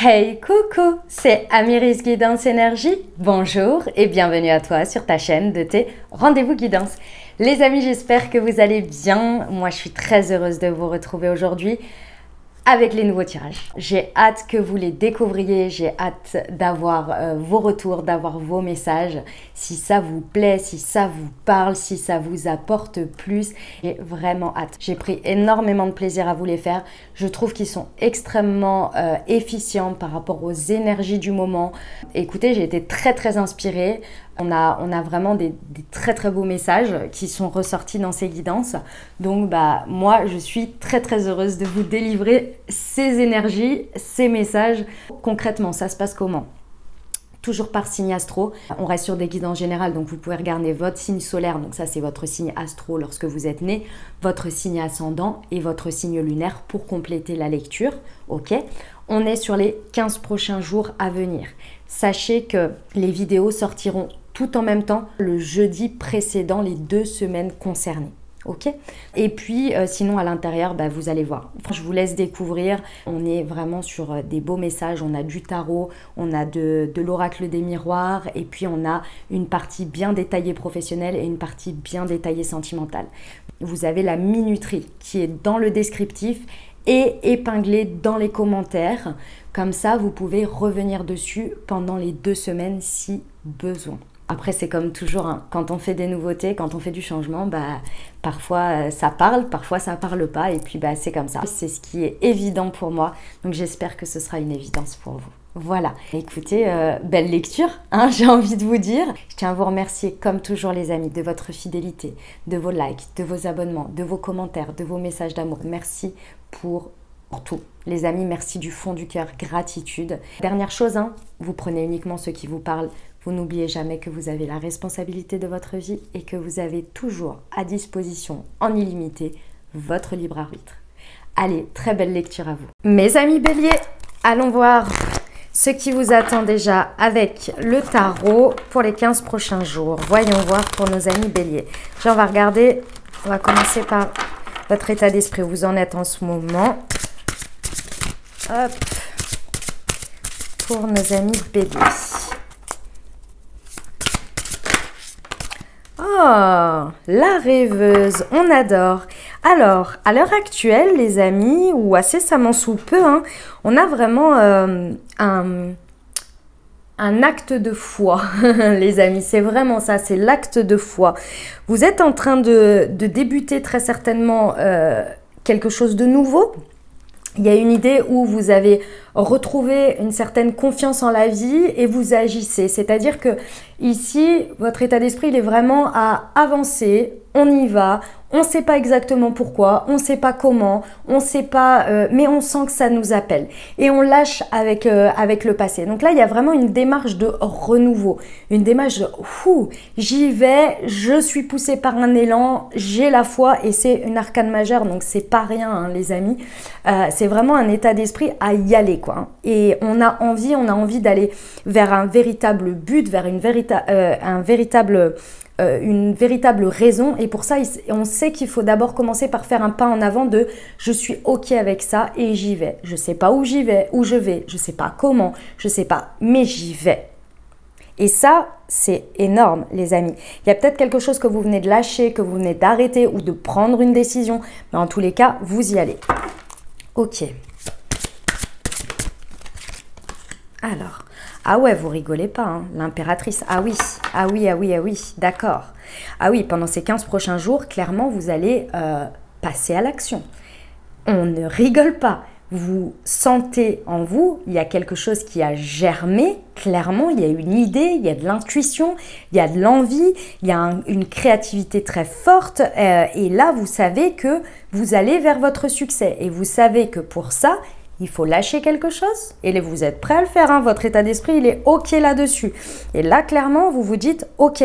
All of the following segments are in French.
Hey, coucou, c'est Amiris Guidance Énergie. Bonjour et bienvenue à toi sur ta chaîne de tes rendez-vous guidance. Les amis, j'espère que vous allez bien. Moi, je suis très heureuse de vous retrouver aujourd'hui avec les nouveaux tirages. J'ai hâte que vous les découvriez, j'ai hâte d'avoir vos retours, d'avoir vos messages. Si ça vous plaît, si ça vous parle, si ça vous apporte plus, j'ai vraiment hâte. J'ai pris énormément de plaisir à vous les faire. Je trouve qu'ils sont extrêmement efficients par rapport aux énergies du moment. Écoutez, j'ai été très inspirée. On a vraiment des très beaux messages qui sont ressortis dans ces guidances. Donc moi je suis très heureuse de vous délivrer ces énergies, ces messages. Concrètement, ça se passe comment ? Toujours par signe astro. On reste sur des guidances générales, donc vous pouvez regarder votre signe solaire, donc ça c'est votre signe astro lorsque vous êtes né, votre signe ascendant et votre signe lunaire pour compléter la lecture. Ok ? On est sur les 15 prochains jours à venir. Sachez que les vidéos sortiront tout en même temps le jeudi précédent les 2 semaines concernées. Ok ? Et puis sinon à l'intérieur, vous allez voir. Je vous laisse découvrir. On est vraiment sur des beaux messages. On a du tarot, on a de l'oracle des miroirs et puis on a une partie bien détaillée professionnelle et une partie bien détaillée sentimentale. Vous avez la minuterie qui est dans le descriptif et épinglée dans les commentaires. Comme ça, vous pouvez revenir dessus pendant les 2 semaines si besoin. Après, c'est comme toujours, hein, quand on fait des nouveautés, quand on fait du changement, parfois ça parle, parfois ça parle pas, et puis c'est comme ça. C'est ce qui est évident pour moi, donc j'espère que ce sera une évidence pour vous. Voilà, écoutez, belle lecture, hein, j'ai envie de vous dire. Je tiens à vous remercier, comme toujours les amis, de votre fidélité, de vos likes, de vos abonnements, de vos commentaires, de vos messages d'amour. Merci pour tout. Les amis, merci du fond du cœur, gratitude. Dernière chose, hein, vous prenez uniquement ce qui vous parle. Vous n'oubliez jamais que vous avez la responsabilité de votre vie et que vous avez toujours à disposition, en illimité, votre libre arbitre. Allez, très belle lecture à vous. Mes amis béliers, allons voir ce qui vous attend déjà avec le tarot pour les 15 prochains jours. Voyons voir pour nos amis béliers. On va regarder, on va commencer par votre état d'esprit, où vous en êtes en ce moment. Hop, pour nos amis béliers. Oh, la rêveuse, on adore. Alors, à l'heure actuelle, les amis, ou incessamment sous peu, hein, on a vraiment un acte de foi, les amis. C'est vraiment ça, c'est l'acte de foi. Vous êtes en train de débuter très certainement quelque chose de nouveau. Il y a une idée où vous avez retrouvé une certaine confiance en la vie et vous agissez. C'est-à-dire que ici, votre état d'esprit, il est vraiment à avancer, on y va, on ne sait pas exactement pourquoi, on ne sait pas comment, on ne sait pas, mais on sent que ça nous appelle. Et on lâche avec le passé. Donc là, il y a vraiment une démarche de renouveau, une démarche de « j'y vais, je suis poussée par un élan, j'ai la foi » et c'est une arcane majeure, donc c'est pas rien hein, les amis. C'est vraiment un état d'esprit à y aller quoi. Hein. Et on a envie d'aller vers un véritable but, vers une véritable raison, et pour ça on sait qu'il faut d'abord commencer par faire un pas en avant de je suis ok avec ça et j'y vais. Je sais pas où j'y vais, où je vais, je sais pas comment, je sais pas, mais j'y vais. Et ça, c'est énorme les amis. Il y a peut-être quelque chose que vous venez de lâcher, que vous venez d'arrêter ou de prendre une décision, mais en tous les cas, vous y allez. Ok. Alors, ah ouais, vous rigolez pas, hein, l'impératrice. Ah oui, d'accord. Ah oui, pendant ces 15 prochains jours, clairement, vous allez passer à l'action. On ne rigole pas. Vous sentez en vous, il y a quelque chose qui a germé, clairement, il y a une idée, il y a de l'intuition, il y a de l'envie, il y a une créativité très forte et là, vous savez que vous allez vers votre succès et vous savez que pour ça, il faut lâcher quelque chose et vous êtes prêt à le faire, hein, votre état d'esprit, il est ok là-dessus. Et là, clairement, vous vous dites, ok,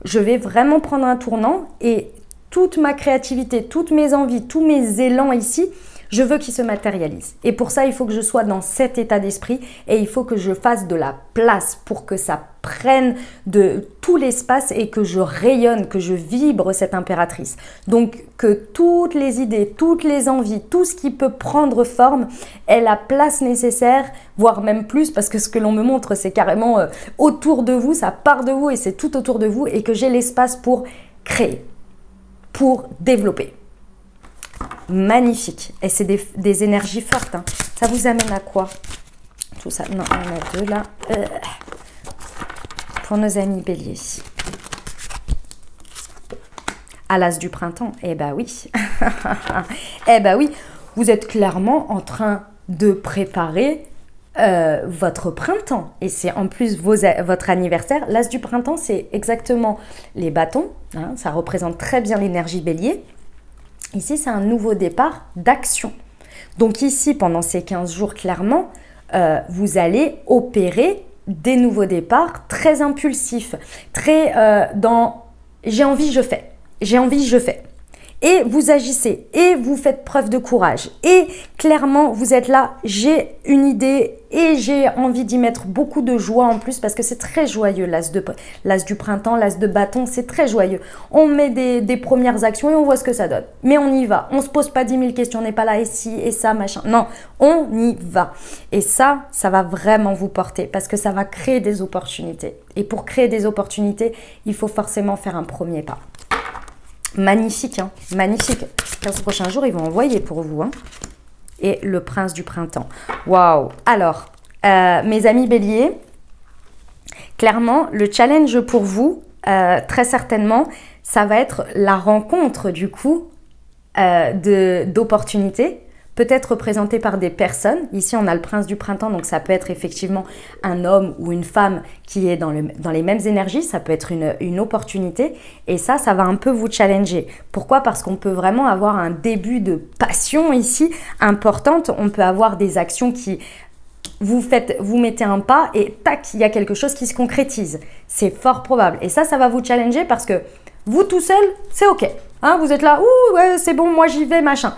je vais vraiment prendre un tournant et toute ma créativité, toutes mes envies, tous mes élans ici, je veux qu'il se matérialise. Et pour ça, il faut que je sois dans cet état d'esprit et il faut que je fasse de la place pour que ça prenne de tout l'espace et que je rayonne, que je vibre cette impératrice. Donc que toutes les idées, toutes les envies, tout ce qui peut prendre forme ait la place nécessaire, voire même plus, parce que ce que l'on me montre, c'est carrément autour de vous, ça part de vous et c'est tout autour de vous, et que j'ai l'espace pour créer, pour développer. Magnifique. Et c'est des énergies fortes. Hein. Ça vous amène à quoi? Tout ça. Non, il y en a deux là. Pour nos amis béliers. À l'as du printemps. Eh ben oui. Eh ben oui. Vous êtes clairement en train de préparer votre printemps. Et c'est en plus votre anniversaire. L'as du printemps, c'est exactement les bâtons. Hein, ça représente très bien l'énergie bélier. Ici, c'est un nouveau départ d'action. Donc ici, pendant ces 15 jours, clairement, vous allez opérer des nouveaux départs très impulsifs, très dans « j'ai envie, je fais »,« j'ai envie, je fais ». Et vous agissez, et vous faites preuve de courage. Et clairement, vous êtes là, j'ai une idée et j'ai envie d'y mettre beaucoup de joie en plus parce que c'est très joyeux, l'as du printemps, l'as de bâton, c'est très joyeux. On met des premières actions et on voit ce que ça donne. Mais on y va, on ne se pose pas 10 000 questions, on n'est pas là et ci et ça, machin. Non, on y va. Et ça va vraiment vous porter parce que ça va créer des opportunités. Et pour créer des opportunités, il faut forcément faire un premier pas. Magnifique, hein, magnifique. 15 prochains jours, ils vont envoyer pour vous. Hein. Et le prince du printemps. Waouh! Alors, mes amis béliers, clairement, le challenge pour vous, très certainement, ça va être la rencontre du coup d'opportunités, peut-être représentées par des personnes. Ici, on a le prince du printemps, donc ça peut être effectivement un homme ou une femme qui est dans les mêmes énergies. Ça peut être une opportunité. Et ça va un peu vous challenger. Pourquoi? Parce qu'on peut vraiment avoir un début de passion ici importante. On peut avoir des actions qui... Vous mettez un pas et tac, il y a quelque chose qui se concrétise. C'est fort probable. Et ça va vous challenger parce que vous tout seul, c'est OK. Hein, vous êtes là, ouh, ouais, c'est bon, moi j'y vais, machin.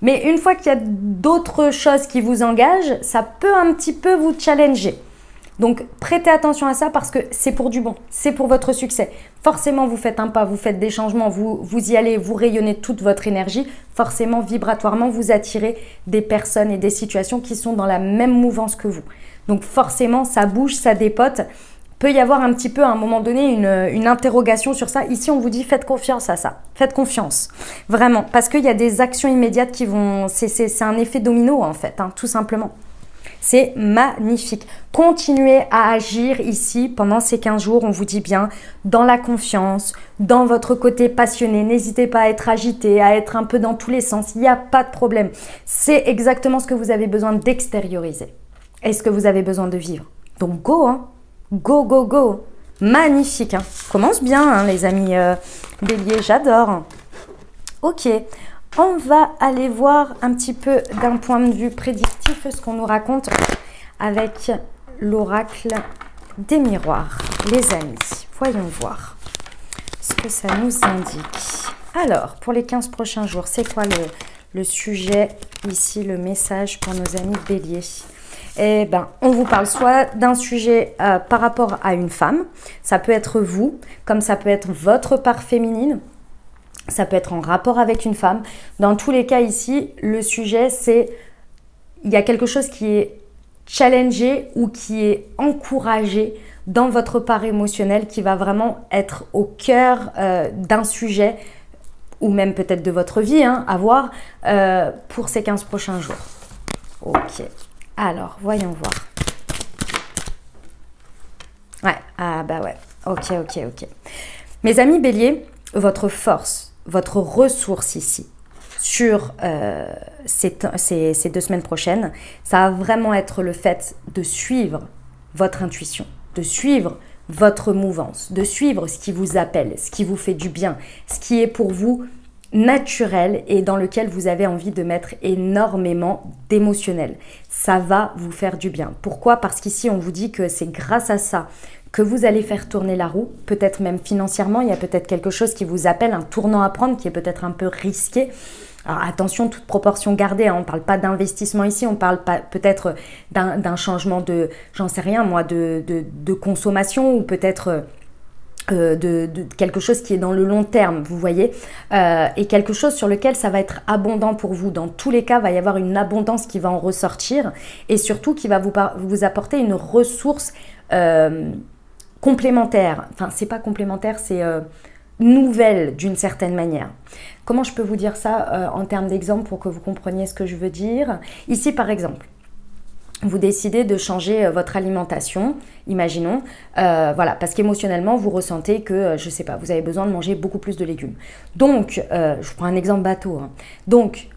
Mais une fois qu'il y a d'autres choses qui vous engagent, ça peut un petit peu vous challenger. Donc, prêtez attention à ça parce que c'est pour du bon, c'est pour votre succès. Forcément, vous faites un pas, vous faites des changements, vous y allez, vous rayonnez toute votre énergie. Forcément, vibratoirement, vous attirez des personnes et des situations qui sont dans la même mouvance que vous. Donc, forcément, ça bouge, ça dépote. Peut y avoir un petit peu à un moment donné une interrogation sur ça. Ici, on vous dit faites confiance à ça. Faites confiance. Vraiment. Parce qu'il y a des actions immédiates qui vont... C'est un effet domino en fait, hein, tout simplement. C'est magnifique. Continuez à agir ici pendant ces 15 jours, on vous dit bien, dans la confiance, dans votre côté passionné. N'hésitez pas à être agité, à être un peu dans tous les sens. Il n'y a pas de problème. C'est exactement ce que vous avez besoin d'extérioriser. Et ce que vous avez besoin de vivre. Donc go, hein. Go, go, go. Magnifique. Hein. Commence bien, hein, les amis béliers. J'adore. Ok. On va aller voir un petit peu d'un point de vue prédictif ce qu'on nous raconte avec l'oracle des miroirs. Les amis, voyons voir ce que ça nous indique. Alors, pour les 15 prochains jours, c'est quoi le sujet ici, le message pour nos amis béliers? Eh bien, on vous parle soit d'un sujet par rapport à une femme, ça peut être vous, comme ça peut être votre part féminine, ça peut être en rapport avec une femme. Dans tous les cas ici, le sujet c'est, il y a quelque chose qui est challengé ou qui est encouragé dans votre part émotionnelle qui va vraiment être au cœur d'un sujet ou même peut-être de votre vie hein, à voir pour ces 15 prochains jours. Ok. Alors, voyons voir. Ouais, ah bah ouais. Ok, ok, ok. Mes amis béliers, votre force, votre ressource ici, sur ces 2 semaines prochaines, ça va vraiment être le fait de suivre votre intuition, de suivre votre mouvance, de suivre ce qui vous appelle, ce qui vous fait du bien, ce qui est pour vous naturel et dans lequel vous avez envie de mettre énormément d'émotionnel. Ça va vous faire du bien. Pourquoi? Parce qu'ici, on vous dit que c'est grâce à ça que vous allez faire tourner la roue, peut-être même financièrement. Il y a peut-être quelque chose qui vous appelle, un tournant à prendre qui est peut-être un peu risqué. Alors attention, toute proportion gardée, hein, on ne parle pas d'investissement ici, on parle peut-être d'un changement de, j'en sais rien moi, de consommation ou peut-être de quelque chose qui est dans le long terme, vous voyez, et quelque chose sur lequel ça va être abondant pour vous. Dans tous les cas, il va y avoir une abondance qui va en ressortir et surtout qui va vous apporter une ressource complémentaire. Enfin, c'est pas complémentaire, c'est nouvelle d'une certaine manière. Comment je peux vous dire ça en termes d'exemple pour que vous compreniez ce que je veux dire? Ici, par exemple, vous décidez de changer votre alimentation, imaginons, voilà, parce qu'émotionnellement, vous ressentez que, je sais pas, vous avez besoin de manger beaucoup plus de légumes. Donc, je prends un exemple bateau, hein. Donc,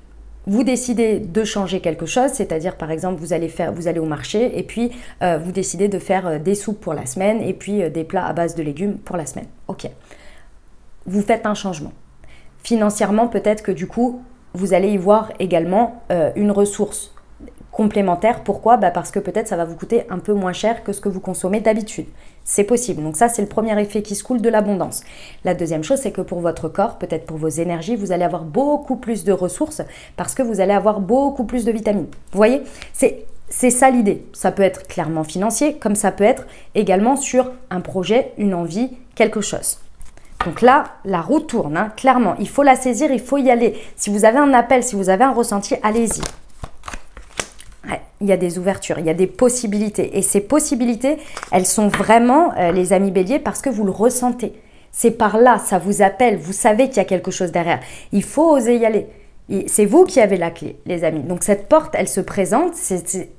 vous décidez de changer quelque chose, c'est-à-dire, par exemple, vous allez au marché et puis vous décidez de faire des soupes pour la semaine et puis des plats à base de légumes pour la semaine. Ok. Vous faites un changement. Financièrement, peut-être que du coup, vous allez y voir également une ressource complémentaire. Pourquoi? Parce que peut-être ça va vous coûter un peu moins cher que ce que vous consommez d'habitude. C'est possible. Donc ça, c'est le premier effet qui se coule de l'abondance. La deuxième chose, c'est que pour votre corps, peut-être pour vos énergies, vous allez avoir beaucoup plus de ressources parce que vous allez avoir beaucoup plus de vitamines. Vous voyez? C'est ça l'idée. Ça peut être clairement financier, comme ça peut être également sur un projet, une envie, quelque chose. Donc là, la roue tourne, hein, clairement. Il faut la saisir, il faut y aller. Si vous avez un appel, si vous avez un ressenti, allez-y. Ouais, il y a des ouvertures, il y a des possibilités. Et ces possibilités, elles sont vraiment, les amis béliers, parce que vous le ressentez. C'est par là, ça vous appelle, vous savez qu'il y a quelque chose derrière. Il faut oser y aller. C'est vous qui avez la clé, les amis. Donc cette porte, elle se présente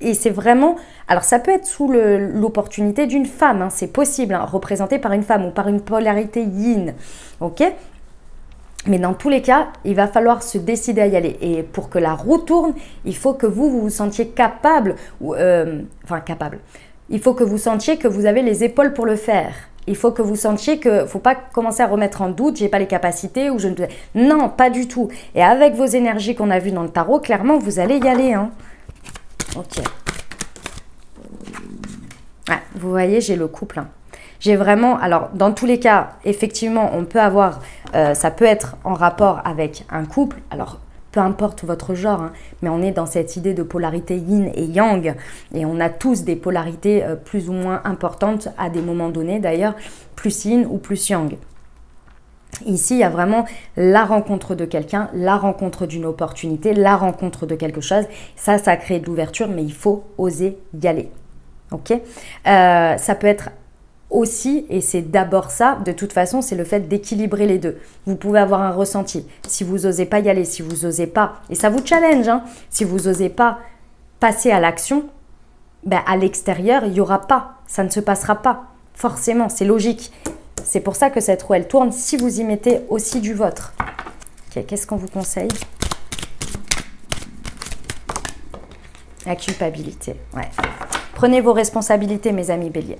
et c'est vraiment... Alors ça peut être sous l'opportunité d'une femme, hein, c'est possible, hein, représenté par une femme ou par une polarité yin, ok? Mais dans tous les cas, il va falloir se décider à y aller. Et pour que la roue tourne, il faut que vous vous sentiez capable, capable. Il faut que vous sentiez que vous avez les épaules pour le faire. Il faut que vous sentiez que ne faut pas commencer à remettre en doute, j'ai pas les capacités ou je ne... Non, pas du tout. Et avec vos énergies qu'on a vues dans le tarot, clairement, vous allez y aller. Hein. Ok. Ouais, vous voyez, j'ai le couple. Hein. J'ai vraiment... Alors, dans tous les cas, effectivement, on peut avoir... ça peut être en rapport avec un couple. Alors, peu importe votre genre, hein, mais on est dans cette idée de polarité yin et yang. Et on a tous des polarités plus ou moins importantes à des moments donnés, d'ailleurs, plus yin ou plus yang. Ici, il y a vraiment la rencontre de quelqu'un, la rencontre d'une opportunité, la rencontre de quelque chose. Ça crée de l'ouverture, mais il faut oser y aller. Ok, ça peut être aussi, et c'est d'abord ça, de toute façon, c'est le fait d'équilibrer les deux. Vous pouvez avoir un ressenti. Si vous n'osez pas y aller, si vous n'osez pas, et ça vous challenge, hein, si vous n'osez pas passer à l'action, ben à l'extérieur, il n'y aura pas. Ça ne se passera pas. Forcément, c'est logique. C'est pour ça que cette roue, elle tourne si vous y mettez aussi du vôtre. Okay, qu'est-ce qu'on vous conseille? La culpabilité. Ouais. Prenez vos responsabilités, mes amis béliers.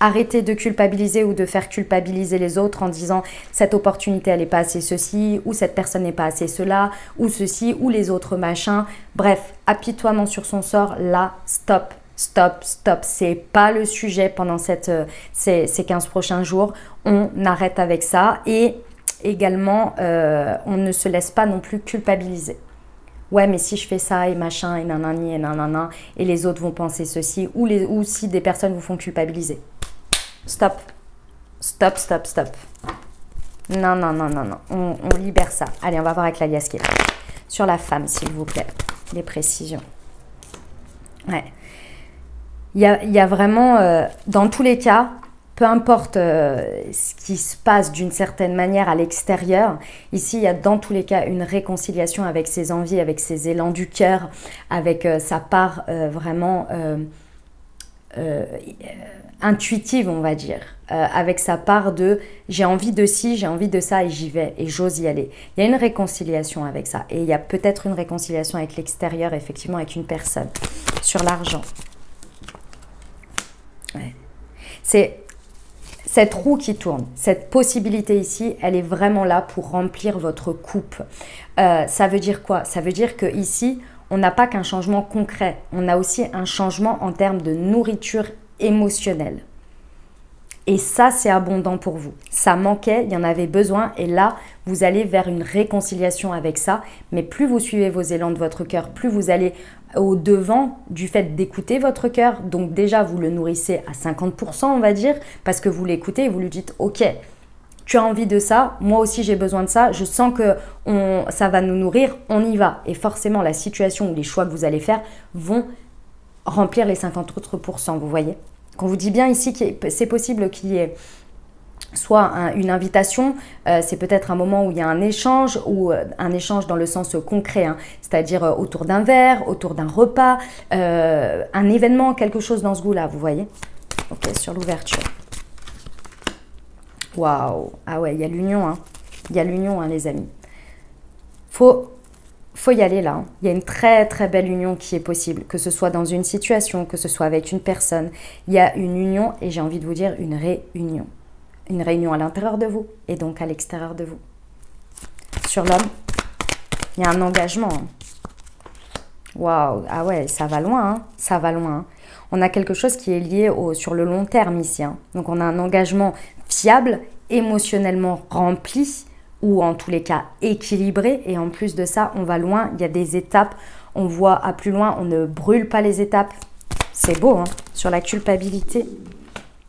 Arrêtez de culpabiliser ou de faire culpabiliser les autres en disant cette opportunité elle n'est pas assez ceci ou cette personne n'est pas assez cela ou ceci ou les autres machins. Bref, apitoiement sur son sort, là, stop, stop, stop. C'est pas le sujet pendant ces 15 prochains jours. On arrête avec ça et également on ne se laisse pas non plus culpabiliser. Ouais, mais si je fais ça et machin et nanani et nanana et les autres vont penser ceci ou si des personnes vous font culpabiliser. Stop, stop, stop, stop. Non, non, non, non, non. On libère ça. Allez, on va voir avec la liasquée. Sur la femme, s'il vous plaît. Les précisions. Ouais. Il y a vraiment, dans tous les cas, peu importe ce qui se passe d'une certaine manière à l'extérieur, ici, il y a dans tous les cas une réconciliation avec ses envies, avec ses élans du cœur, avec sa part vraiment... intuitive, on va dire, avec sa part de j'ai envie de ci, j'ai envie de ça et j'y vais et j'ose y aller. Il y a une réconciliation avec ça et il y a peut-être une réconciliation avec l'extérieur, effectivement, avec une personne. Sur l'argent. Ouais. C'est cette roue qui tourne, cette possibilité ici, elle est vraiment là pour remplir votre coupe. Ça veut dire quoi? Ça veut dire que ici, on n'a pas qu'un changement concret, on a aussi un changement en termes de nourriture émotionnelle. Et ça, c'est abondant pour vous. Ça manquait, il y en avait besoin. Et là, vous allez vers une réconciliation avec ça. Mais plus vous suivez vos élans de votre cœur, plus vous allez au devant du fait d'écouter votre cœur. Donc déjà, vous le nourrissez à 50%, on va dire, parce que vous l'écoutez et vous lui dites « Ok, tu as envie de ça, moi aussi j'ai besoin de ça, je sens que ça va nous nourrir, on y va. » Et forcément, la situation ou les choix que vous allez faire vont remplir les 50 autres pourcents, vous voyez. Qu'on vous dit bien ici que c'est possible qu'il y ait soit une invitation, c'est peut-être un moment où il y a un échange, ou un échange dans le sens concret, hein, c'est-à-dire autour d'un verre, autour d'un repas, un événement, quelque chose dans ce goût-là, vous voyez. Ok, sur l'ouverture. Waouh, ah ouais, il y a l'union, hein. Il y a l'union, hein, les amis. Faut y aller là. Hein. Il y a une très très belle union qui est possible, que ce soit dans une situation, que ce soit avec une personne. Il y a une union et j'ai envie de vous dire une réunion. Une réunion à l'intérieur de vous et donc à l'extérieur de vous. Sur l'homme, il y a un engagement. Hein. Waouh, ah ouais, ça va loin, hein. Ça va loin. Hein. On a quelque chose qui est lié sur le long terme ici. Hein. Donc on a un engagement fiable, émotionnellement rempli, ou en tous les cas équilibré, et en plus de ça, on va loin, il y a des étapes, on voit à plus loin, on ne brûle pas les étapes. C'est beau, hein, sur la culpabilité.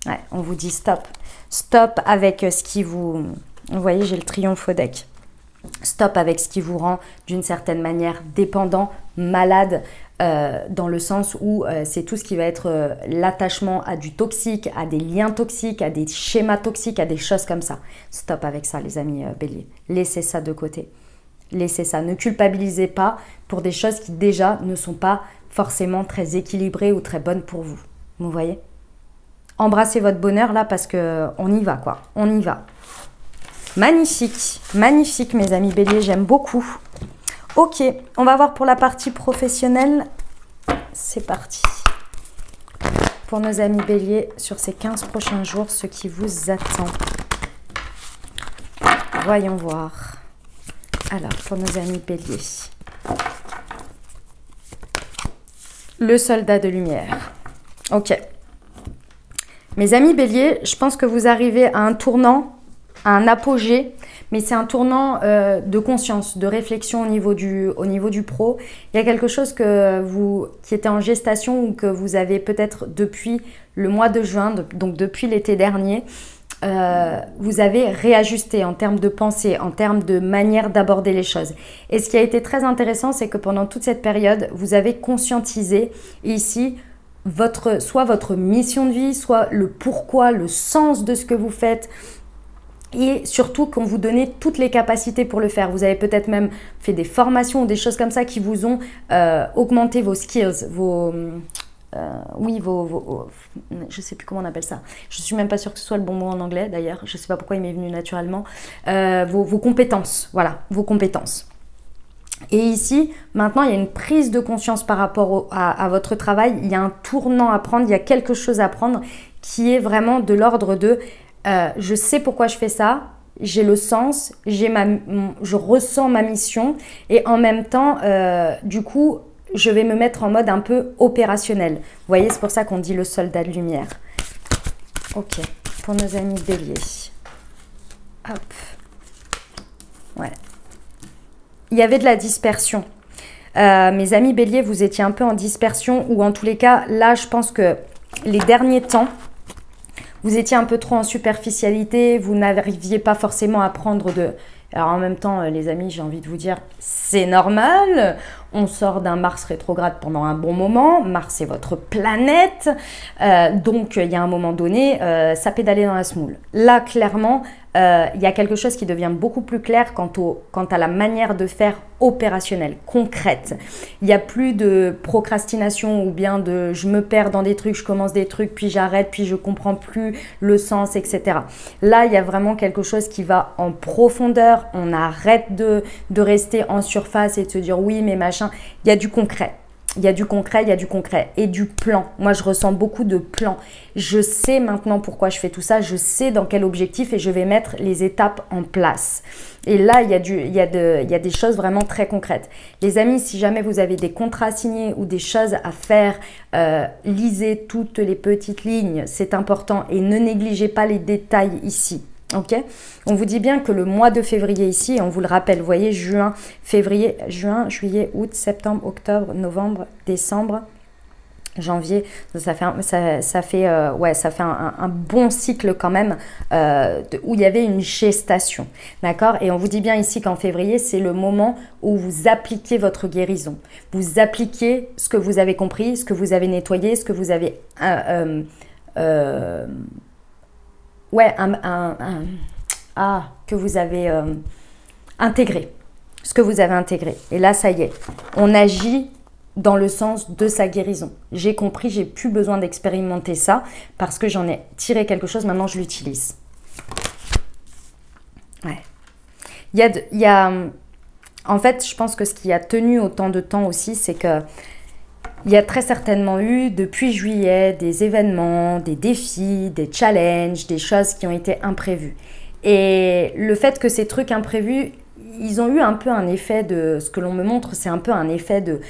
Ouais, on vous dit stop. Stop avec ce qui vous... Vous voyez, j'ai le triomphe au deck. Stop avec ce qui vous rend d'une certaine manière dépendant, malade, dans le sens où c'est tout ce qui va être l'attachement à du toxique, à des liens toxiques, à des schémas toxiques, à des choses comme ça. Stop avec ça, les amis béliers. Laissez ça de côté. Laissez ça. Ne culpabilisez pas pour des choses qui déjà ne sont pas forcément très équilibrées ou très bonnes pour vous. Vous voyez? Embrassez votre bonheur là parce qu'on y va quoi. On y va. Magnifique. Magnifique mes amis béliers, j'aime beaucoup. Ok, on va voir pour la partie professionnelle. C'est parti. Pour nos amis béliers, sur ces 15 prochains jours, ce qui vous attend. Voyons voir. Alors, pour nos amis béliers. Le soldat de lumière. Ok. Mes amis béliers, je pense que vous arrivez à un tournant, à un apogée. Mais c'est un tournant de conscience, de réflexion au niveau du pro. Il y a quelque chose qui était en gestation ou que vous avez peut-être depuis le mois de juin, donc depuis l'été dernier, vous avez réajusté en termes de pensée, en termes de manière d'aborder les choses. Et ce qui a été très intéressant, c'est que pendant toute cette période, vous avez conscientisé ici soit votre mission de vie, soit le pourquoi, le sens de ce que vous faites. Et surtout qu'on vous donnait toutes les capacités pour le faire. Vous avez peut-être même fait des formations ou des choses comme ça qui vous ont augmenté vos skills, je ne sais plus comment on appelle ça. Je ne suis même pas sûre que ce soit le bon mot en anglais d'ailleurs. Je ne sais pas pourquoi il m'est venu naturellement. Vos compétences, voilà, vos compétences. Et ici, maintenant, il y a une prise de conscience par rapport à votre travail. Il y a un tournant à prendre, il y a quelque chose à prendre qui est vraiment de l'ordre de... je sais pourquoi je fais ça, j'ai le sens, je ressens ma mission et en même temps, du coup, je vais me mettre en mode un peu opérationnel. Vous voyez, c'est pour ça qu'on dit le soldat de lumière. Ok, pour nos amis béliers. Hop. Ouais. Il y avait de la dispersion. Mes amis béliers, vous étiez un peu en dispersion ou en tous les cas, là, je pense que les derniers temps, vous étiez un peu trop en superficialité, vous n'arriviez pas forcément à prendre de... Alors en même temps, les amis, j'ai envie de vous dire, c'est normal. On sort d'un Mars rétrograde pendant un bon moment. Mars, c'est votre planète. Donc, il y a un moment donné, ça pédalait dans la semoule. Là, clairement, il y a quelque chose qui devient beaucoup plus clair quant à la manière de faire opérationnelle, concrète. Il n'y a plus de procrastination ou bien de je me perds dans des trucs, je commence des trucs, puis j'arrête, puis je comprends plus le sens, etc. Là, il y a vraiment quelque chose qui va en profondeur. On arrête de rester en surface et de se dire oui, mais machin. Il y a du concret. il y a du concret, il y a du concret et du plan. Moi, je ressens beaucoup de plans. Je sais maintenant pourquoi je fais tout ça. Je sais dans quel objectif et je vais mettre les étapes en place. Et là, il y a des choses vraiment très concrètes. Les amis, si jamais vous avez des contrats signés ou des choses à faire, lisez toutes les petites lignes. C'est important et ne négligez pas les détails ici. Ok, on vous dit bien que le mois de février ici, on vous le rappelle, vous voyez, juin, juillet, août, septembre, octobre, novembre, décembre, janvier, ça fait un bon cycle quand même où il y avait une gestation, d'accord. Et on vous dit bien ici qu'en février, c'est le moment où vous appliquez votre guérison. Vous appliquez ce que vous avez compris, ce que vous avez nettoyé, ce que vous avez que vous avez intégré. Ce que vous avez intégré. Et là, ça y est. On agit dans le sens de sa guérison. J'ai compris, j'ai plus besoin d'expérimenter ça parce que j'en ai tiré quelque chose, maintenant je l'utilise. Ouais. En fait, je pense que ce qui a tenu autant de temps aussi, c'est que il y a très certainement eu, depuis juillet, des événements, des défis, des challenges, des choses qui ont été imprévues. Et le fait que ces trucs imprévus, ils ont eu un peu un effet de... Ce que l'on me montre, c'est un peu un effet de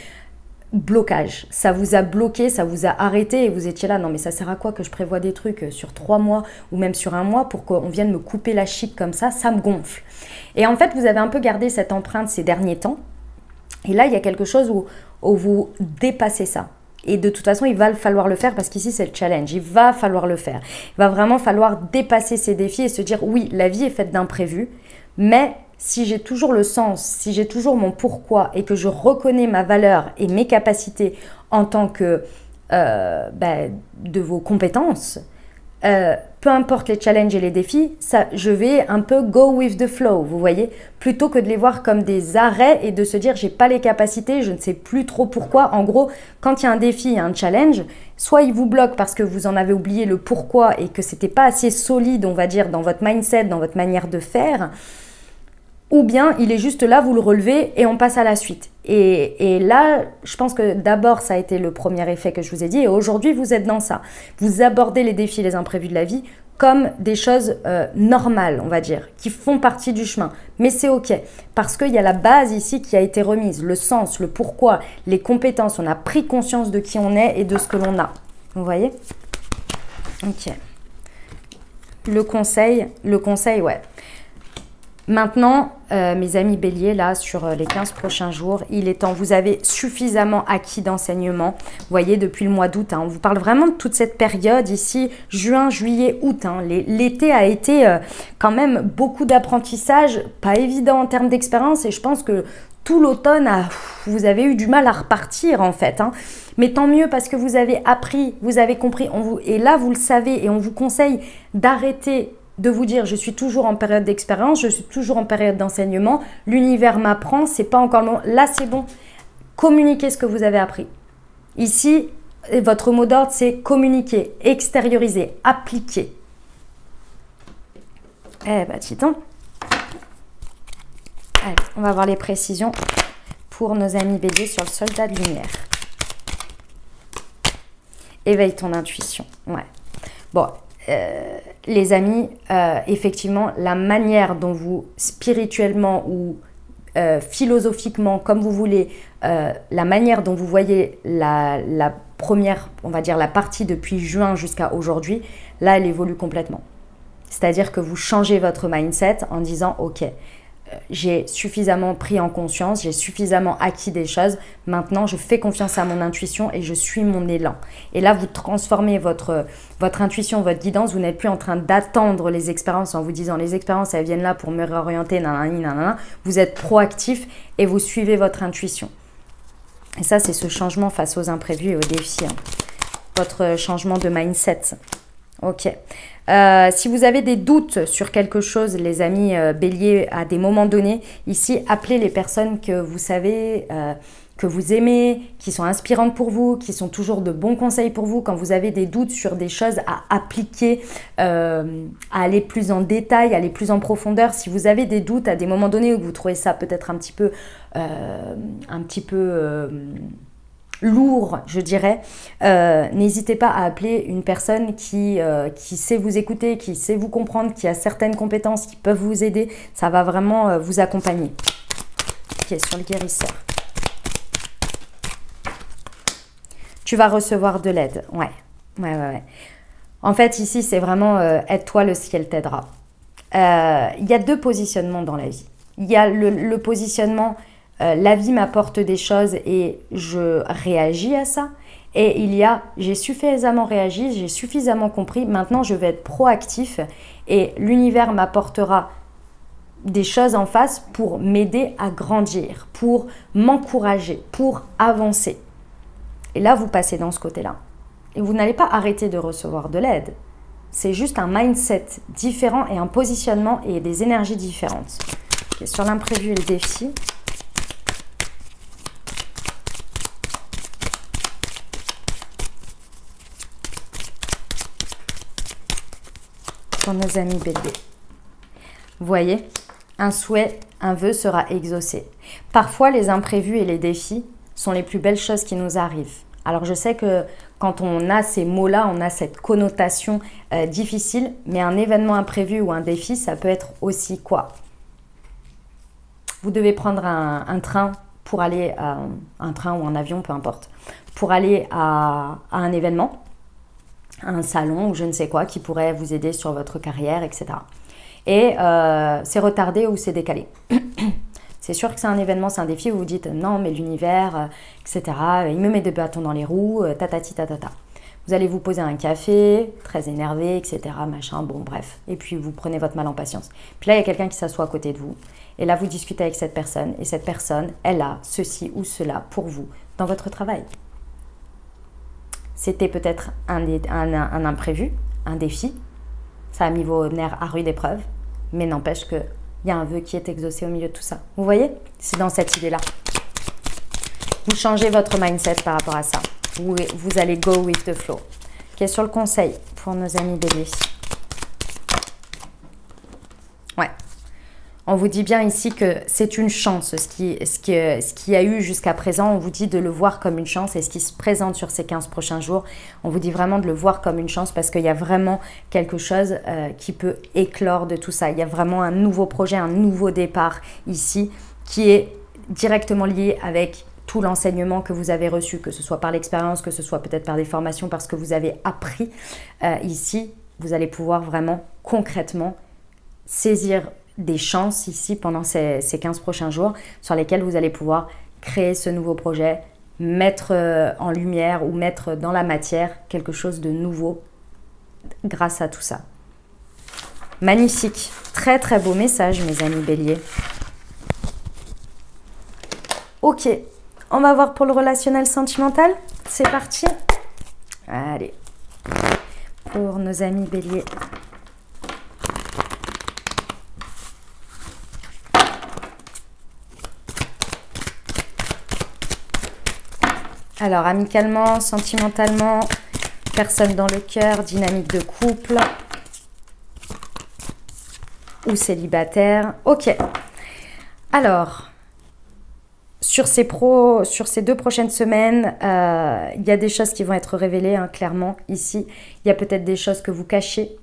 blocage. Ça vous a bloqué, ça vous a arrêté et vous étiez là. Non mais ça sert à quoi que je prévois des trucs sur 3 mois ou même sur 1 mois pour qu'on vienne me couper la chic comme ça me gonfle. Et en fait, vous avez un peu gardé cette empreinte ces derniers temps. Et là, il y a quelque chose où vous dépassez ça. Et de toute façon, il va falloir le faire parce qu'ici, c'est le challenge. Il va falloir le faire. Il va vraiment falloir dépasser ces défis et se dire, oui, la vie est faite d'imprévus, mais si j'ai toujours le sens, si j'ai toujours mon pourquoi et que je reconnais ma valeur et mes capacités en tant que de vos compétences, peu importe les challenges et les défis, je vais un peu go with the flow, vous voyez, plutôt que de les voir comme des arrêts et de se dire j'ai pas les capacités, je ne sais plus trop pourquoi. En gros, quand il y a un défi, un challenge, soit il vous bloque parce que vous en avez oublié le pourquoi et que c'était pas assez solide, on va dire, dans votre mindset, dans votre manière de faire, ou bien il est juste là, vous le relevez et on passe à la suite. Et là, je pense que d'abord, ça a été le premier effet que je vous ai dit. Et aujourd'hui, vous êtes dans ça. Vous abordez les défis, les imprévus de la vie comme des choses normales, on va dire, qui font partie du chemin. Mais c'est OK, parce qu'il y a la base ici qui a été remise, le sens, le pourquoi, les compétences. On a pris conscience de qui on est et de ce que l'on a. Vous voyez? OK. Le conseil, ouais. Maintenant, mes amis béliers, là, sur les 15 prochains jours, il est temps, vous avez suffisamment acquis d'enseignement. Vous voyez, depuis le mois d'août, on vous parle vraiment de toute cette période ici, juin, juillet, août. L'été a été quand même beaucoup d'apprentissage, pas évident en termes d'expérience. Et je pense que tout l'automne, vous avez eu du mal à repartir en fait. Mais tant mieux parce que vous avez appris, vous avez compris. Et là, vous le savez et on vous conseille d'arrêter de vous dire je suis toujours en période d'expérience, je suis toujours en période d'enseignement, l'univers m'apprend, c'est pas encore le moment. Là, c'est bon. Communiquez ce que vous avez appris. Ici, votre mot d'ordre, c'est communiquer, extérioriser, appliquer. Eh ben, titan. Allez, on va voir les précisions pour nos amis béliers sur le soldat de lumière. Éveille ton intuition. Ouais. Bon. Les amis, effectivement, la manière dont vous, spirituellement ou philosophiquement, comme vous voulez, la manière dont vous voyez la première, on va dire la partie depuis juin jusqu'à aujourd'hui, là, elle évolue complètement. C'est-à-dire que vous changez votre mindset en disant « Ok, j'ai suffisamment pris en conscience, j'ai suffisamment acquis des choses. Maintenant, je fais confiance à mon intuition et je suis mon élan. » Et là, vous transformez votre intuition, votre guidance. Vous n'êtes plus en train d'attendre les expériences en vous disant « les expériences, elles viennent là pour me réorienter, nanani, nanana. » Vous êtes proactif et vous suivez votre intuition. Et ça, c'est ce changement face aux imprévus et aux défis. Votre changement de mindset. Ok. Si vous avez des doutes sur quelque chose, les amis béliers, à des moments donnés, ici, appelez les personnes que vous savez, que vous aimez, qui sont inspirantes pour vous, qui sont toujours de bons conseils pour vous. Quand vous avez des doutes sur des choses à appliquer, à aller plus en détail, à aller plus en profondeur, si vous avez des doutes à des moments donnés où vous trouvez ça peut-être un petit peu lourd, je dirais, n'hésitez pas à appeler une personne qui sait vous écouter, qui sait vous comprendre, qui a certaines compétences qui peuvent vous aider. Ça va vraiment vous accompagner. Ok, sur le guérisseur. Tu vas recevoir de l'aide. Ouais. En fait, ici, c'est vraiment aide-toi, le ciel t'aidera. Il y a deux positionnements dans la vie. Il y a le positionnement la vie m'apporte des choses et je réagis à ça. Et il y a j'ai suffisamment réagi, j'ai suffisamment compris, maintenant je vais être proactif et l'univers m'apportera des choses en face pour m'aider à grandir, pour m'encourager, pour avancer. Et là, vous passez dans ce côté-là. Et vous n'allez pas arrêter de recevoir de l'aide. C'est juste un mindset différent et un positionnement et des énergies différentes. Okay, sur l'imprévu et le défi. Pour nos amis béliers. Vous voyez, un souhait, un vœu sera exaucé. Parfois, les imprévus et les défis sont les plus belles choses qui nous arrivent. Alors, je sais que quand on a ces mots-là, on a cette connotation difficile, mais un événement imprévu ou un défi, ça peut être aussi quoi? Vous devez prendre un train pour aller, un train ou un avion, peu importe, pour aller à un événement, un salon ou je ne sais quoi qui pourrait vous aider sur votre carrière, etc. Et c'est retardé ou c'est décalé. C'est sûr que c'est un événement, c'est un défi, vous vous dites non mais l'univers, etc. Il me met des bâtons dans les roues, tatati tatata. Vous allez vous poser un café, très énervé, etc. Machin, bon bref. Et puis vous prenez votre mal en patience. Puis là il y a quelqu'un qui s'assoit à côté de vous. Et là vous discutez avec cette personne. Et cette personne, elle a ceci ou cela pour vous dans votre travail. C'était peut-être un imprévu, un défi. Ça a mis vos nerfs à rude épreuve. Mais n'empêche qu'il y a un vœu qui est exaucé au milieu de tout ça. Vous voyez? C'est dans cette idée-là. Vous changez votre mindset par rapport à ça. Vous allez go with the flow. Ok, sur le conseil pour nos amis béliers. Ouais. On vous dit bien ici que c'est une chance, ce qui y a eu jusqu'à présent, on vous dit de le voir comme une chance et ce qui se présente sur ces 15 prochains jours, on vous dit vraiment de le voir comme une chance parce qu'il y a vraiment quelque chose qui peut éclore de tout ça. Il y a vraiment un nouveau projet, un nouveau départ ici qui est directement lié avec tout l'enseignement que vous avez reçu, que ce soit par l'expérience, que ce soit peut-être par des formations, parce que vous avez appris ici, vous allez pouvoir vraiment concrètement saisir des chances ici pendant ces 15 prochains jours sur lesquels vous allez pouvoir créer ce nouveau projet, mettre en lumière ou mettre dans la matière quelque chose de nouveau grâce à tout ça. Magnifique, très très beau message mes amis béliers. Ok, on va voir pour le relationnel sentimental, c'est parti. Allez, pour nos amis béliers. Alors, amicalement, sentimentalement, personne dans le cœur, dynamique de couple ou célibataire. Ok. Alors, sur ces 2 prochaines semaines, il y a des choses qui vont être révélées, hein, clairement, ici. Il y a peut-être des choses que vous cachez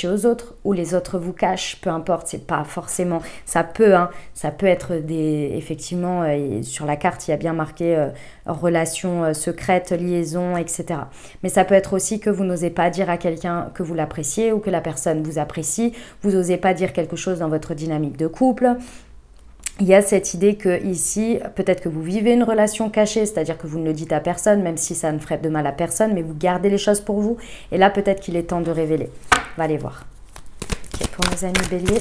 aux autres, ou les autres vous cachent, peu importe, c'est pas forcément, ça peut être effectivement, sur la carte, il y a bien marqué relations secrètes, liaisons, etc. Mais ça peut être aussi que vous n'osez pas dire à quelqu'un que vous l'appréciez, ou que la personne vous apprécie, vous n'osez pas dire quelque chose dans votre dynamique de couple. Il y a cette idée que ici, peut-être que vous vivez une relation cachée, c'est-à-dire que vous ne le dites à personne, même si ça ne ferait de mal à personne, mais vous gardez les choses pour vous. Et là, peut-être qu'il est temps de révéler. On va aller voir. Okay, pour nos amis béliers.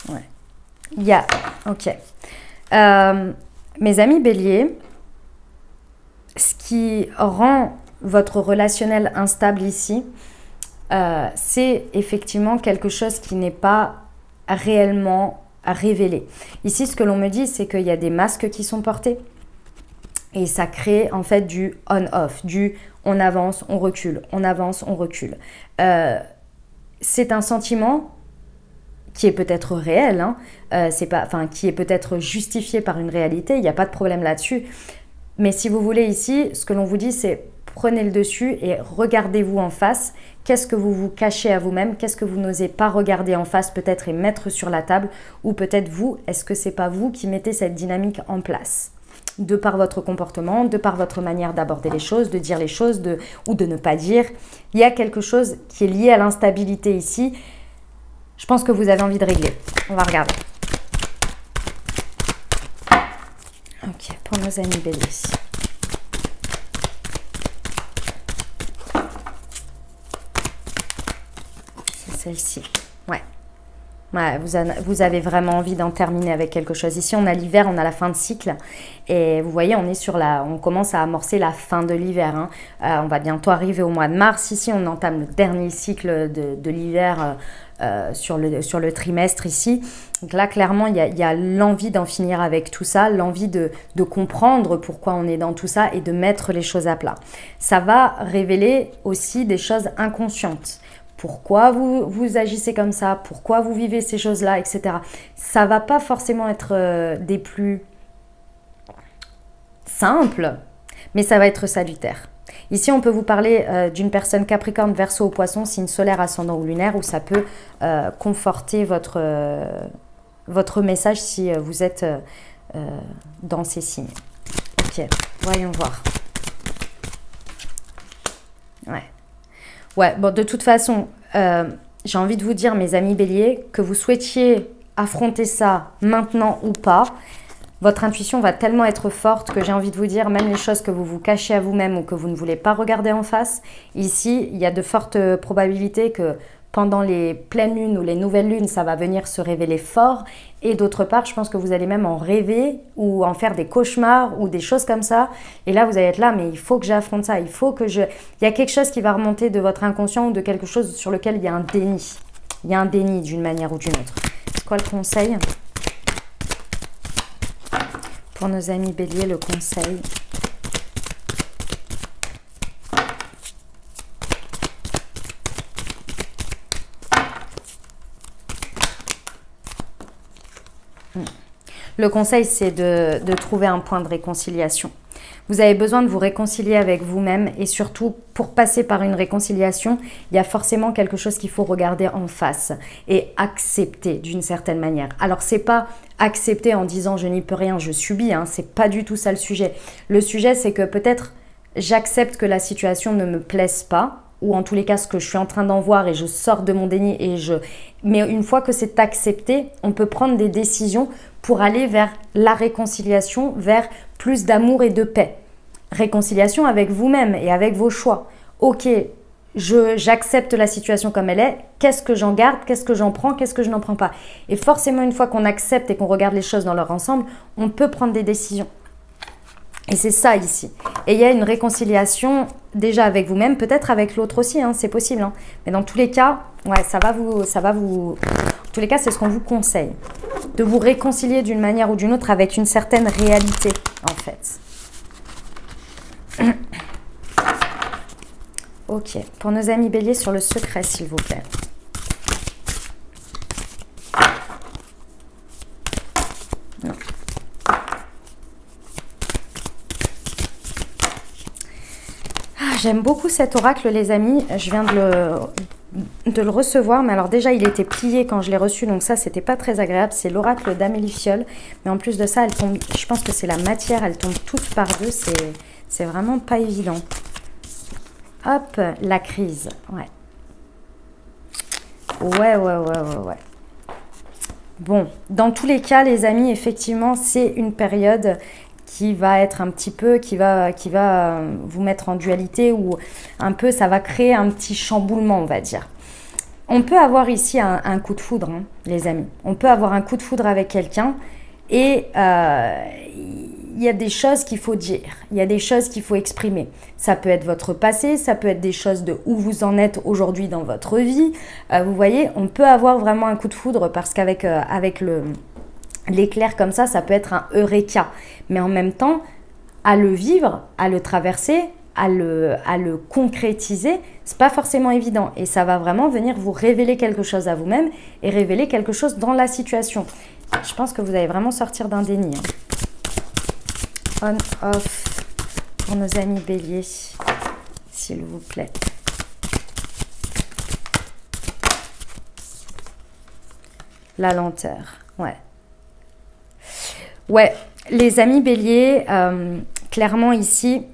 Ouais. Il y a... Ok. Mes amis béliers, ce qui rend votre relationnel instable ici, c'est effectivement quelque chose qui n'est pas réellement révélé. Ici, ce que l'on me dit, c'est qu'il y a des masques qui sont portés et ça crée en fait du on-off, du on avance, on recule, on avance, on recule. c'est un sentiment qui est peut-être réel, hein, qui est peut-être justifié par une réalité, il n'y a pas de problème là-dessus. Mais si vous voulez ici, ce que l'on vous dit, c'est prenez le dessus et regardez-vous en face. Qu'est-ce que vous vous cachez à vous-même? Qu'est-ce que vous n'osez pas regarder en face peut-être et mettre sur la table? Ou peut-être vous, est-ce que c'est pas vous qui mettez cette dynamique en place? De par votre comportement, de par votre manière d'aborder les choses, de dire les choses ou de ne pas dire. Il y a quelque chose qui est lié à l'instabilité ici. Je pense que vous avez envie de régler. On va regarder. Ok, pour nos amis béliers. C'est celle-ci. Ouais. Ouais, vous avez vraiment envie d'en terminer avec quelque chose. Ici, on a l'hiver, on a la fin de cycle. Et vous voyez, on commence à amorcer la fin de l'hiver. Hein. On va bientôt arriver au mois de mars. Ici, on entame le dernier cycle de l'hiver sur le trimestre ici. Donc là, clairement, il y a l'envie d'en finir avec tout ça, l'envie de comprendre pourquoi on est dans tout ça et de mettre les choses à plat. Ça va révéler aussi des choses inconscientes. Pourquoi vous agissez comme ça, pourquoi vous vivez ces choses-là, etc. Ça ne va pas forcément être des plus simples, mais ça va être salutaire. Ici, on peut vous parler d'une personne Capricorne, Verseau ou Poisson, signe solaire, ascendant ou lunaire, où ça peut conforter votre message si vous êtes dans ces signes. Ok, voyons voir. Ouais. Ouais, bon, de toute façon, j'ai envie de vous dire, mes amis béliers, que vous souhaitiez affronter ça maintenant ou pas, votre intuition va tellement être forte que j'ai envie de vous dire, même les choses que vous vous cachez à vous-même ou que vous ne voulez pas regarder en face, ici, il y a de fortes probabilités que pendant les pleines lunes ou les nouvelles lunes, ça va venir se révéler fort. Et d'autre part, je pense que vous allez même en rêver ou en faire des cauchemars ou des choses comme ça. Et là, vous allez être là, mais il faut que j'affronte ça. Il y a quelque chose qui va remonter de votre inconscient ou de quelque chose sur lequel il y a un déni. Il y a un déni d'une manière ou d'une autre. C'est quoi le conseil? Pour nos amis béliers, le conseil. Le conseil, c'est de trouver un point de réconciliation. Vous avez besoin de vous réconcilier avec vous-même et surtout, pour passer par une réconciliation, il y a forcément quelque chose qu'il faut regarder en face et accepter d'une certaine manière. Alors, c'est pas accepter en disant « je n'y peux rien, je subis hein, », c'est pas du tout ça le sujet. Le sujet, c'est que peut-être j'accepte que la situation ne me plaise pas, ou en tous les cas ce que je suis en train d'en voir et je sors de mon déni mais une fois que c'est accepté, on peut prendre des décisions pour aller vers la réconciliation, vers plus d'amour et de paix. Réconciliation avec vous-même et avec vos choix. Ok, j'accepte la situation comme elle est, qu'est-ce que j'en garde, qu'est-ce que j'en prends, qu'est-ce que je n'en prends pas. Et forcément, une fois qu'on accepte et qu'on regarde les choses dans leur ensemble, on peut prendre des décisions. Et c'est ça ici. Et il y a une réconciliation déjà avec vous-même, peut-être avec l'autre aussi, hein, c'est possible. Hein. Mais dans tous les cas, ouais, ça va vous. En tous les cas, c'est ce qu'on vous conseille. De vous réconcilier d'une manière ou d'une autre avec une certaine réalité, en fait. Ok. Pour nos amis béliers, sur le secret, s'il vous plaît. Non. J'aime beaucoup cet oracle, les amis. Je viens de le recevoir. Mais alors déjà, il était plié quand je l'ai reçu. Donc ça, c'était pas très agréable. C'est l'oracle d'Amélie Fiol. Mais en plus de ça, elle tombe, je pense que c'est la matière. Elle tombe toute par deux. C'est vraiment pas évident. Hop, la crise. Ouais. Ouais. Bon, dans tous les cas, les amis, effectivement, c'est une période qui va être un petit peu, qui va vous mettre en dualité ou un peu, ça va créer un petit chamboulement, on va dire. On peut avoir ici un coup de foudre, hein, les amis. On peut avoir un coup de foudre avec quelqu'un et il y a des choses qu'il faut dire, il y a des choses qu'il faut exprimer. Ça peut être votre passé, ça peut être des choses de où vous en êtes aujourd'hui dans votre vie. Vous voyez, on peut avoir vraiment un coup de foudre parce qu'avec l'éclair comme ça peut être un eureka. Mais en même temps, à le vivre, à le traverser, à le concrétiser, C'est pas forcément évident et ça va vraiment venir vous révéler quelque chose à vous-même et révéler quelque chose dans la situation. Je pense que vous allez vraiment sortir d'un déni. On, off, pour nos amis béliers, s'il vous plaît. La lenteur, ouais. Ouais, les amis béliers, clairement ici,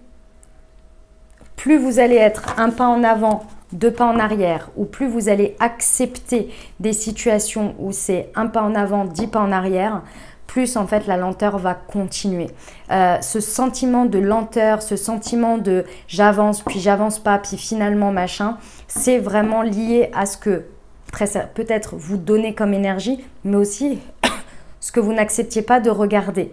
plus vous allez être un pas en avant, deux pas en arrière, ou plus vous allez accepter des situations où c'est un pas en avant, 10 pas en arrière, plus en fait la lenteur va continuer. Ce sentiment de lenteur, ce sentiment de j'avance, puis j'avance pas, puis finalement machin, c'est vraiment lié à ce que peut-être vous donnez comme énergie, mais aussi ce que vous n'acceptiez pas de regarder.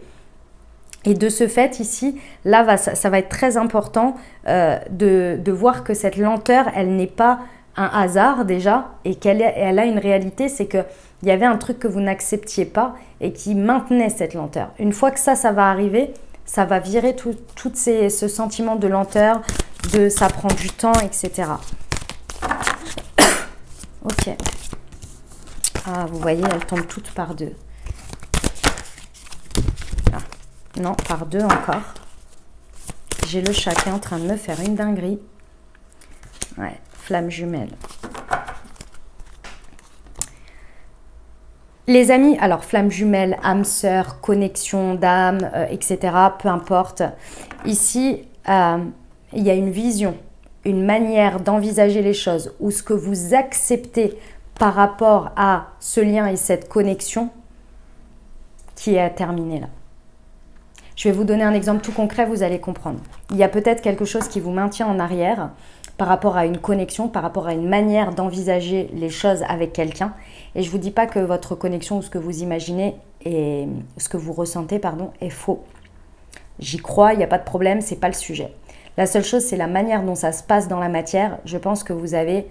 Et de ce fait, ici, là, ça va être très important de voir que cette lenteur, elle n'est pas un hasard déjà, et elle a une réalité, c'est qu'il y avait un truc que vous n'acceptiez pas et qui maintenait cette lenteur. Une fois que ça va arriver, ça va virer tout ce sentiment de lenteur, de ça prend du temps, etc. Ok. Ah, vous voyez, elles tombent toutes par deux. Non, par deux encore. J'ai le chat qui est en train de me faire une dinguerie. Ouais, flamme jumelle. Les amis, alors flamme jumelle, âme sœur, connexion d'âme, etc. Peu importe. Ici, il y a une vision, une manière d'envisager les choses où ce que vous acceptez par rapport à ce lien et cette connexion qui est terminée là. Je vais vous donner un exemple tout concret, vous allez comprendre. Il y a peut-être quelque chose qui vous maintient en arrière par rapport à une connexion, par rapport à une manière d'envisager les choses avec quelqu'un. Et je ne vous dis pas que votre connexion ou ce que vous imaginez et ce que vous ressentez, pardon, est faux. J'y crois, il n'y a pas de problème, ce n'est pas le sujet. La seule chose, c'est la manière dont ça se passe dans la matière. Je pense que vous avez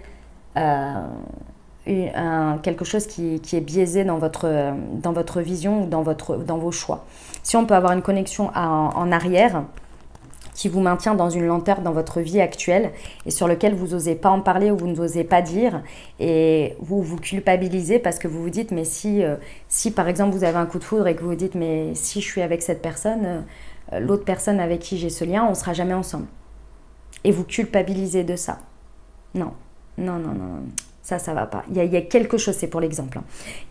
quelque chose qui est biaisé dans votre vision ou dans vos choix. Si on peut avoir une connexion en arrière qui vous maintient dans une lenteur dans votre vie actuelle et sur lequel vous n'osez pas en parler ou vous n'osez pas dire et vous vous culpabilisez parce que vous vous dites mais si par exemple vous avez un coup de foudre et que vous vous dites mais si je suis avec cette personne, l'autre personne avec qui j'ai ce lien, on ne sera jamais ensemble. Et vous culpabilisez de ça. Non, non, non, non. Ça va pas. Il y a quelque chose, c'est pour l'exemple. Hein.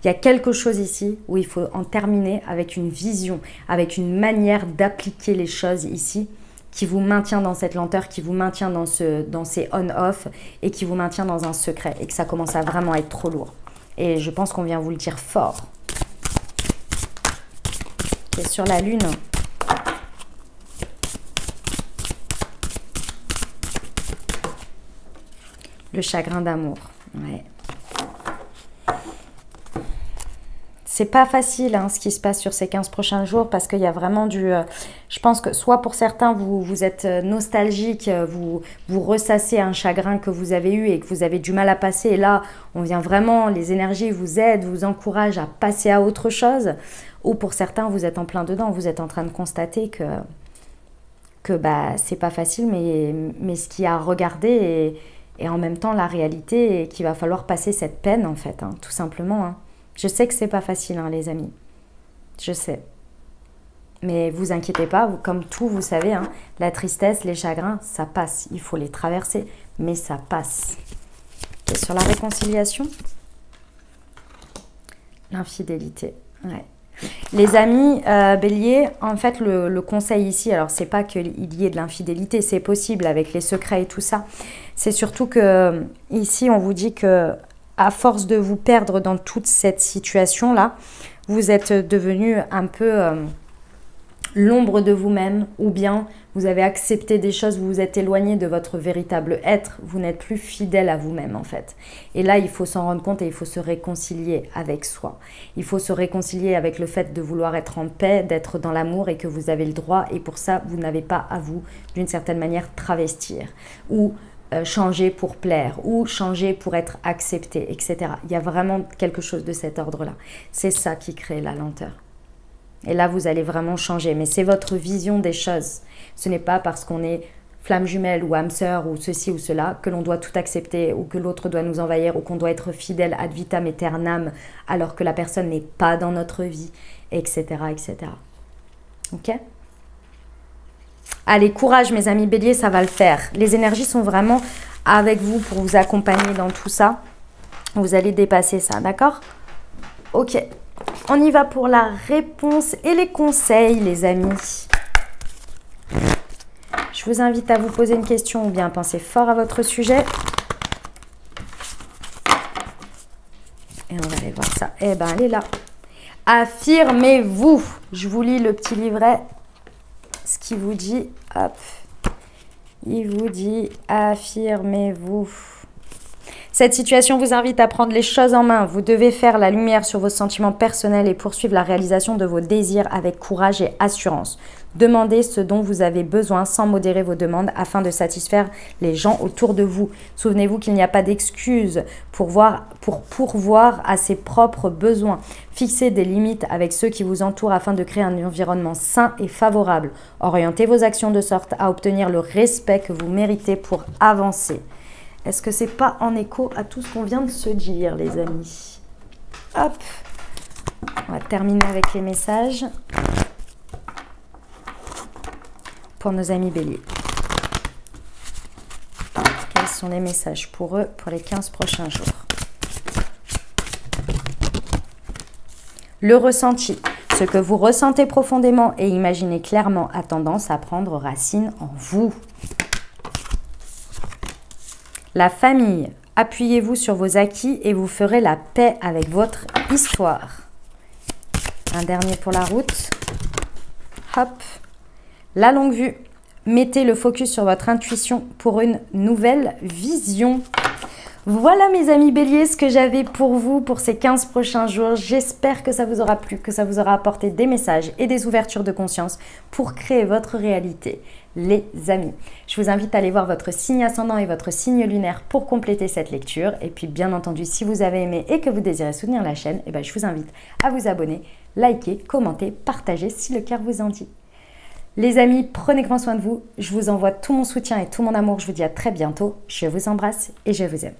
Il y a quelque chose ici où il faut en terminer avec une vision, avec une manière d'appliquer les choses ici qui vous maintient dans cette lenteur, qui vous maintient dans ces on-off et qui vous maintient dans un secret et que ça commence à vraiment être trop lourd. Et je pense qu'on vient vous le dire fort. Et sur la lune, le chagrin d'amour. Ouais. C'est pas facile hein, ce qui se passe sur ces 15 prochains jours parce qu'il y a vraiment je pense que soit pour certains, vous êtes nostalgique, vous ressassez un chagrin que vous avez eu et que vous avez du mal à passer. Et là, on vient vraiment, les énergies vous aident, vous encouragent à passer à autre chose. Ou pour certains, vous êtes en plein dedans, vous êtes en train de constater que bah, c'est pas facile, mais ce qu'il y a à regarder et en même temps la réalité et qu'il va falloir passer cette peine en fait, hein, tout simplement. Hein. Je sais que c'est pas facile, hein, les amis. Je sais. Mais vous inquiétez pas, comme tout, vous savez, hein, la tristesse, les chagrins, ça passe. Il faut les traverser, mais ça passe. Et sur la réconciliation, l'infidélité. Ouais. Les amis béliers, en fait, le conseil ici, alors c'est pas qu'il y ait de l'infidélité, c'est possible avec les secrets et tout ça. C'est surtout que ici, on vous dit que à force de vous perdre dans toute cette situation-là, vous êtes devenu un peu l'ombre de vous-même, ou bien vous avez accepté des choses, vous vous êtes éloigné de votre véritable être, vous n'êtes plus fidèle à vous-même en fait. Et là, il faut s'en rendre compte et il faut se réconcilier avec soi. Il faut se réconcilier avec le fait de vouloir être en paix, d'être dans l'amour et que vous avez le droit. Et pour ça, vous n'avez pas à vous, d'une certaine manière, travestir ou changer pour plaire ou changer pour être accepté, etc. Il y a vraiment quelque chose de cet ordre-là. C'est ça qui crée la lenteur. Et là, vous allez vraiment changer. Mais c'est votre vision des choses. Ce n'est pas parce qu'on est flamme jumelle ou âme sœur ou ceci ou cela, que l'on doit tout accepter ou que l'autre doit nous envahir ou qu'on doit être fidèle ad vitam aeternam alors que la personne n'est pas dans notre vie, etc. etc. Ok ? Allez, courage mes amis béliers, ça va le faire. Les énergies sont vraiment avec vous pour vous accompagner dans tout ça. Vous allez dépasser ça, d'accord ? Ok, on y va pour la réponse et les conseils, les amis. Je vous invite à vous poser une question ou bien penser fort à votre sujet. Et on va aller voir ça. Eh ben, elle est là. Affirmez-vous. Je vous lis le petit livret. Ce qui vous dit, hop, il vous dit, affirmez-vous. Cette situation vous invite à prendre les choses en main. Vous devez faire la lumière sur vos sentiments personnels et poursuivre la réalisation de vos désirs avec courage et assurance. Demandez ce dont vous avez besoin sans modérer vos demandes afin de satisfaire les gens autour de vous. Souvenez-vous qu'il n'y a pas d'excuse pour pourvoir à ses propres besoins. Fixez des limites avec ceux qui vous entourent afin de créer un environnement sain et favorable. Orientez vos actions de sorte à obtenir le respect que vous méritez pour avancer. Est-ce que c'est pas en écho à tout ce qu'on vient de se dire, les amis? Hop, on va terminer avec les messages pour nos amis béliers. Quels sont les messages pour eux pour les 15 prochains jours? Le ressenti. Ce que vous ressentez profondément et imaginez clairement a tendance à prendre racine en vous. La famille, appuyez-vous sur vos acquis et vous ferez la paix avec votre histoire. Un dernier pour la route. Hop. La longue vue, mettez le focus sur votre intuition pour une nouvelle vision. Voilà mes amis béliers ce que j'avais pour vous pour ces 15 prochains jours. J'espère que ça vous aura plu, que ça vous aura apporté des messages et des ouvertures de conscience pour créer votre réalité. Les amis, je vous invite à aller voir votre signe ascendant et votre signe lunaire pour compléter cette lecture. Et puis bien entendu, si vous avez aimé et que vous désirez soutenir la chaîne, je vous invite à vous abonner, liker, commenter, partager si le cœur vous en dit. Les amis, prenez grand soin de vous. Je vous envoie tout mon soutien et tout mon amour. Je vous dis à très bientôt. Je vous embrasse et je vous aime.